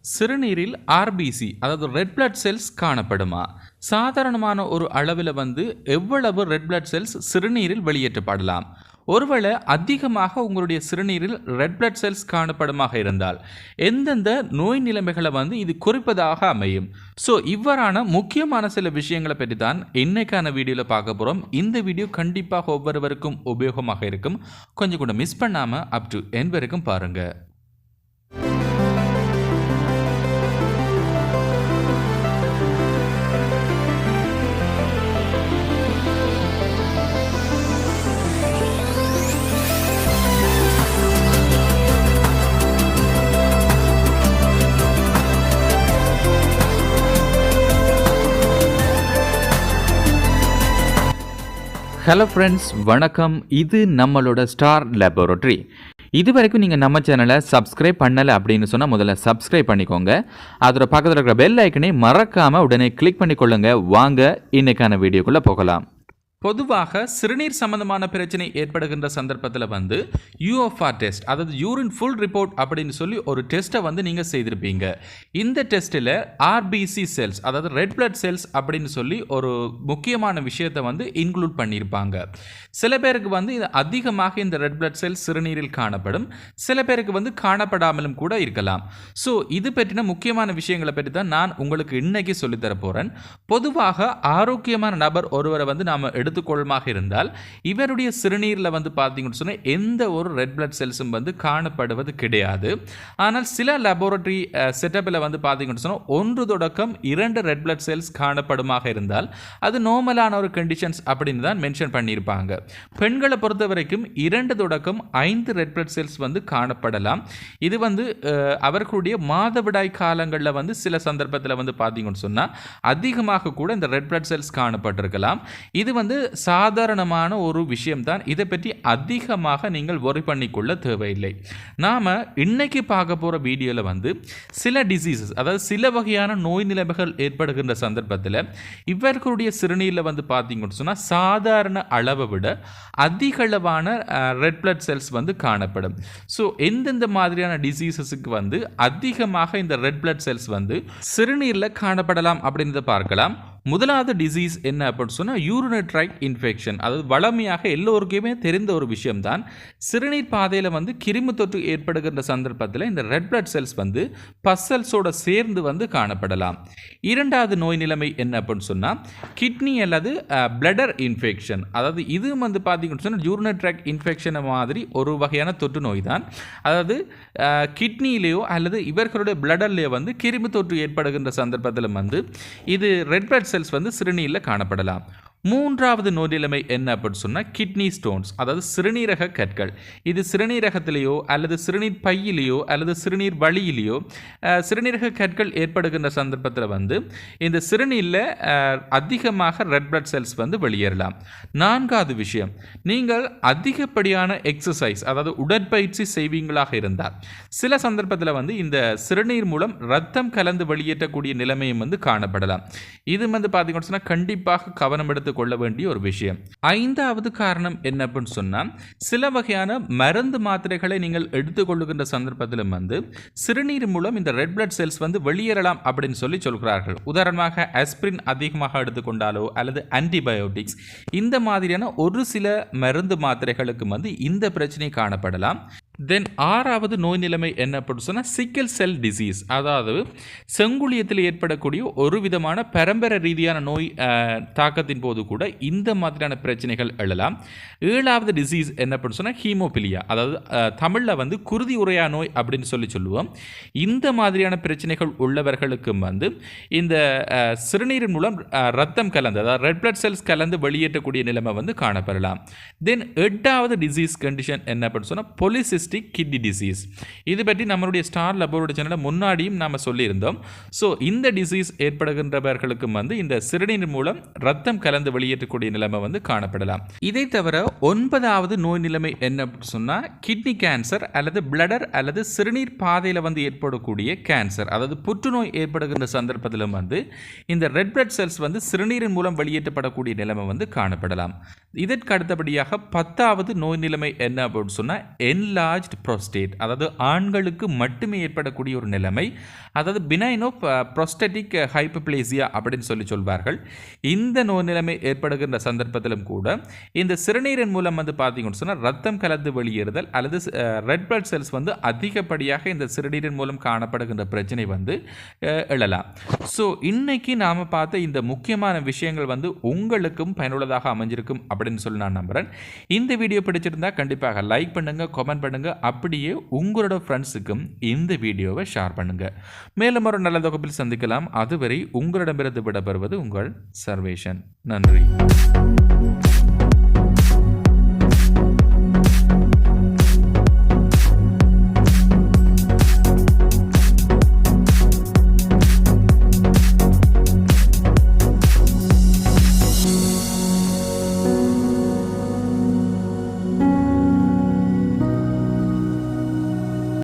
சிறுநீரில் ஆர்பிசி அதாவது red blood cells காணப்படுமா? சாதாரணமான ஒரு அளவில் எவ்வளவு ரெட் பிளட் செல்ஸ் சிறுநீரில் வெளியேற்றப்படலாம்? ஒருவேளை அதிகமாக உங்களுடைய சிறுநீரில் ரெட் பிளட் செல்ஸ் காணப்படுமாக இருந்தால் எந்தெந்த நோய் நிலைமைகளை இது குறிப்பதாக அமையும்? ஸோ இவ்வாறான முக்கியமான சில விஷயங்களை பற்றி தான் இன்னைக்கான வீடியோவில் பார்க்க போகிறோம். இந்த வீடியோ கண்டிப்பாக ஒவ்வொருவருக்கும் உபயோகமாக இருக்கும். கொஞ்சம் கூட மிஸ் பண்ணாமல் அப் டு எண்ட் வரைக்கும் பாருங்கள். ஹலோ ஃப்ரெண்ட்ஸ், வணக்கம். இது நம்மளோட ஸ்டார் லேபரட்டரி. இது வரைக்கும் நீங்கள் நம்ம சேனலை சப்ஸ்கிரைப் பண்ணலை அப்படின்னு சொன்னால் முதல்ல சப்ஸ்கிரைப் பண்ணிக்கோங்க. அதோட பக்கத்தில் இருக்கிற பெல் ஐக்கனை மறக்காமல் உடனே கிளிக் பண்ணிக்கொள்ளுங்க. வாங்க இன்னைக்கான வீடியோக்குள்ளே போகலாம். பொதுவாக சிறுநீர் சம்பந்தமான பிரச்சனை ஏற்படுகின்ற சந்தர்ப்பத்தில் யூஎஃப்ஆர் டெஸ்ட், அதாவது யூரின் ஃபுல் ரிப்போர்ட் அப்படின்னு சொல்லி ஒரு டெஸ்ட்டை நீங்கள் செய்திருப்பீங்க. இந்த டெஸ்ட்டில் ஆர்பிசி செல்ஸ், அதாவது ரெட் பிளட் செல்ஸ் அப்படின்னு சொல்லி ஒரு முக்கியமான விஷயத்தை இன்க்ளூட் பண்ணியிருப்பாங்க. சில பேருக்கு இது அதிகமாக இந்த ரெட் பிளட் செல்ஸ் சிறுநீரில் காணப்படும், சில பேருக்கு காணப்படாமலும் கூட இருக்கலாம். ஸோ இது பற்றின முக்கியமான விஷயங்களை பற்றி தான் நான் உங்களுக்கு இன்னைக்கு சொல்லித்தர போகிறேன். பொதுவாக ஆரோக்கியமான நபர் ஒருவரை நாம் எடுத்துக்கொள்ளுமாக இருந்தால் இவருடைய சிறுநீரில் பார்த்தீங்கன்னு சொன்னால் எந்த ஒரு ரெட் பிளட் செல்ஸும் காணப்படுவது கிடையாது. ஆனால் சில லேபரட்டரி செட்டப்பில் பார்த்தீங்கன்னு சொன்னால் 1 தொடக்கம் 2 ரெட் பிளட் செல்ஸ் காணப்படுமாக இருந்தால் அது நார்மலான ஒரு கண்டிஷன்ஸ் அப்படின்னு தான் மென்ஷன் பண்ணியிருப்பாங்க. பெண்களை பொறுத்த வரைக்கும் 2 தொடக்கம் 5 ரெட் பிளட் செல்ஸ் காணப்படலாம். இது அவர்களுடைய மாதவிடாய் காலங்களில் சில சந்தர்ப்பத்தில் பார்த்தீங்கன்னு சொன்னால் அதிகமாக கூட இந்த ரெட் பிளட் செல்ஸ் காணப்பட்டிருக்கலாம். இது சாதாரணமான ஒரு விஷயம்தான். இதை பற்றி அதிகமாக நீங்கள் worry பண்ணிக்கொள்ள தேவையில்லை. நாம் இன்னைக்கு பார்க்க போகிற வீடியோவில் சில டிசீசஸ், அதாவது சில வகையான நோய் நிலைமைகள் ஏற்படுகின்ற சந்தர்ப்பத்தில் இவர்களுடைய சிறுநீரில் பார்த்தீங்கன்னு சொன்னால் சாதாரண அளவை விட அதிக அளவான ரெட் பிளட் செல்ஸ் காணப்படும். ஸோ எந்தெந்த மாதிரியான டிசீசஸுக்கு அதிகமாக இந்த ரெட் பிளட் செல்ஸ் சிறுநீரில் காணப்படலாம் அப்படின்றத பார்க்கலாம். முதலாவது டிசீஸ் என்ன அப்படின்னு சொன்னால் யூரினரி ட்ராக்ட் இன்ஃபெக்ஷன். அதாவது வளமையாக எல்லோருக்குமே தெரிந்த ஒரு விஷயம்தான். சிறுநீர் பாதையில் கிருமி தொற்று ஏற்படுகின்ற சந்தர்ப்பத்தில் இந்த ரெட் பிளட் செல்ஸ் பசல்ஸோட சேர்ந்து காணப்படலாம். இரண்டாவது நோய் நிலைமை என்ன அப்படின்னு சொன்னால் கிட்னி அல்லது பிளடர் இன்ஃபெக்ஷன். அதாவது இது பார்த்தீங்கன்னு சொன்னால் யூரினரி ட்ராக்ட் இன்ஃபெக்ஷனை மாதிரி ஒரு வகையான தொற்று நோய் தான். அதாவது கிட்னிலேயோ அல்லது இவர்களுடைய பிளடர்லேயோ கிருமி தொற்று ஏற்படுகின்ற சந்தர்ப்பத்தில் இது ரெட் பிளட் செல்ஸ் சிறுநீரில் காணப்படலாம். மூன்றாவது நோய் நிலைமை என்ன அப்படின்னு சொன்னால் கிட்னி ஸ்டோன்ஸ், அதாவது சிறுநீரக கற்கள். இது சிறுநீரகத்திலேயோ அல்லது சிறுநீர் பையிலேயோ அல்லது சிறுநீர் வழியிலேயோ சிறுநீரக கற்கள் ஏற்படுகின்ற சந்தர்ப்பத்தில் இந்த சிறுநீரில் அதிகமாக ரெட் பிளட் செல்ஸ் வெளியேறலாம். நான்காவது விஷயம், நீங்கள் அதிகப்படியான எக்ஸசைஸ், அதாவது உடற்பயிற்சி செய்வீங்களாக இருந்தால் சில சந்தர்ப்பத்தில் இந்த சிறுநீர் மூலம் ரத்தம் கலந்து வெளியேற்றக்கூடிய நிலைமையும் காணப்படலாம். இது பார்த்தீங்கன்னு சொன்னால் கண்டிப்பாக கவனம் எடுத்து கொள்ள வேண்டிய ஒரு விஷயம். ஐந்தாவது காரணம் என்ன அப்படின்னு சொன்னா சில வகையான மருந்து மாத்திரைகளை நீங்கள் எடுத்துக்கொள்ளுகின்ற சந்தர்ப்பத்திலும் சிறுநீர் மூலம் இந்த ரெட் பிளட் செல்ஸ் வெளியேறலாம் அப்படின்னு சொல்லி சொல்கிறார்கள். உதாரணமாக ஆஸ்பிரின் அதிகமாக எடுத்துக்கொண்டாலோ அல்லது ஆன்டிபயோட்டிக்ஸ், இந்த மாதிரியான ஒரு சில மருந்து மாத்திரைகளுக்கு இந்த பிரச்சனை காணப்படலாம். தென் ஆறாவது நோய் நிலைமை என்ன அப்படின்னு சொன்னால் சிக்கல் செல் டிசீஸ், அதாவது செங்குளியத்தில் ஏற்படக்கூடிய ஒரு விதமான பரம்பரை ரீதியான நோய் தாக்கத்தின் போது கூட இந்த மாதிரியான பிரச்சனைகள் எழலாம். ஏழாவது டிசீஸ் என்ன அப்படின்னு சொன்னால் ஹீமோபிலியா, அதாவது தமிழில் குருதி உரையா நோய் அப்படின்னு சொல்லுவோம். இந்த மாதிரியான பிரச்சனைகள் உள்ளவர்களுக்கும் இந்த சிறுநீரின் மூலம் ரத்தம் கலந்து, அதாவது ரெட் பிளட் செல்ஸ் கலந்து வெளியேற்றக்கூடிய நிலைமை காணப்படலாம். தென் எட்டாவது டிசீஸ் கண்டிஷன் என்ன அப்படின்னு சொன்னால் பொலிசிஸ்டிக் கிட்னி டிசீஸ். இது பற்றி நம்மளுடைய ஸ்டார் லேபரட்டரி சேனலில் முன்னாடியும் நாம் சொல்லியிருந்தோம். ஸோ இந்த டிசீஸ் ஏற்படுகின்றவர்களுக்கும் இந்த சிறுநீர் மூலம் ரத்தம் கலந்து வெளியேற்றக்கூடிய நிலைமை காணப்படலாம். இதை தவிர 9வது நோய் நிலைமை என்ன சொன்னால் கிட்னி கேன்சர் அல்லது பிளடர் அல்லது சிறுநீர் பாதையில் ஏற்படக்கூடிய கேன்சர், அதாவது புற்றுநோய் ஏற்படுகின்ற சந்தர்ப்பத்திலும் இந்த ரெட் பிளட் செல்ஸ் சிறுநீரின் மூலம் வெளியேற்றப்படக்கூடிய நிலைமை காணப்படலாம். இதற்கு அடுத்தபடியாக 10வது நோய் நிலைமை என்ன அப்படின்னு சொன்னால் என்லார்ஜ் என்லார்ஜ்ட் ப்ரோஸ்டேட், அதாவது ஆண்களுக்கு மட்டுமே ஏற்படக்கூடிய ஒரு நிலைமை, அதாவது பினைனோ ப்ரோஸ்டேட்டிக் ஹைப்பர்பிளேசியா அப்படின்னு சொல்வார்கள். இந்த நோய் நிலைமை ஏற்படுகின்ற சந்தர்ப்பத்திலும் கூட இந்த சிறுநீரின் மூலம் வந்து பார்த்தீங்கன்னு சொன்னால் ரத்தம் கலந்து வெளியேறுதல் அல்லது ரெட் பிளட் செல்ஸ் வந்து அதிகப்படியாக இந்த சிறுநீரின் மூலம் காணப்படுகின்ற பிரச்சனை வந்து எழலாம். ஸோ இன்னைக்கு நாம் பார்த்த இந்த முக்கியமான விஷயங்கள் வந்து உங்களுக்கும் பயனுள்ளதாக அமைஞ்சிருக்கும் அப்படின்னு சொல்லி நான் நம்புகிறேன். இந்த வீடியோ பிடிச்சிருந்தா கண்டிப்பாக லைக் பண்ணுங்க, கமெண்ட் பண்ணுங்க, அப்படியே உங்களோட ஃப்ரெண்ட்ஸுக்கும் இந்த வீடியோவை ஷேர் பண்ணுங்க. மேலும் ஒரு நல்ல தொகுப்பில் சந்திக்கலாம். அதுவரை உங்களிடமிருந்து விடைபெறுவது உங்கள் சர்வேஷன். நன்றி.